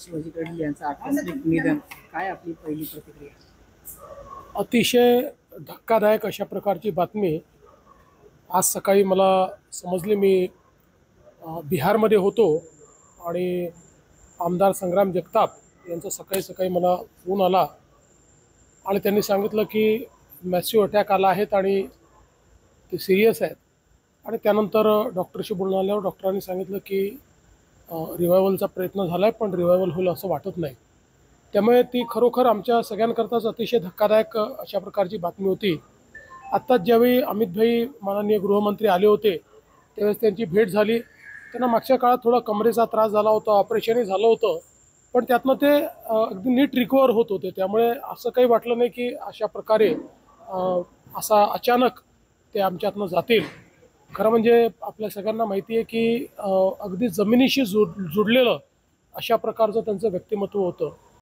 शिवाजी कडली यांचं आकस्मिक निधन, काय आपली पहिली प्रतिक्रिया? अतिशय धक्कादायक अशा प्रकारची बातमी आज सकाळी मला समजली। मी बिहारमध्ये होतो आणि आमदार संग्राम जगताप यांचा सकाळी सकाळी मला फोन आला आणि त्यांनी सांगितलं की मॅसिव्ह अटॅक आला आहेत आणि ते सिरियस आहेत। आणि त्यानंतर डॉक्टरशी बोलून आल्यावर डॉक्टरांनी सांगितलं की रिवायवलचा प्रयत्न झाला आहे, पण रिवायवल होईल असं वाटत नाही। त्यामुळे ती खरोखर आमच्या सगळ्यांकरताच अतिशय धक्कादायक अशा प्रकारची बातमी होती। आत्ताच ज्यावेळी अमित भाई माननीय गृहमंत्री आले होते त्यावेळेस त्यांची भेट झाली। त्यांना मागच्या काळात थोडा कमरेचा त्रास झाला होता, ऑपरेशनही झालं होतं, पण त्यातनं ते अगदी नीट रिकवर होत होते। त्यामुळे असं काही वाटलं नाही की अशा प्रकारे असा अचानक ते आमच्यातनं जातील। खरं म्हणजे आपल्या सगळ्यांना माहिती आहे की अगदी जमिनीशी जुडलेलं अशा प्रकारचं त्यांचं व्यक्तिमत्व होतं।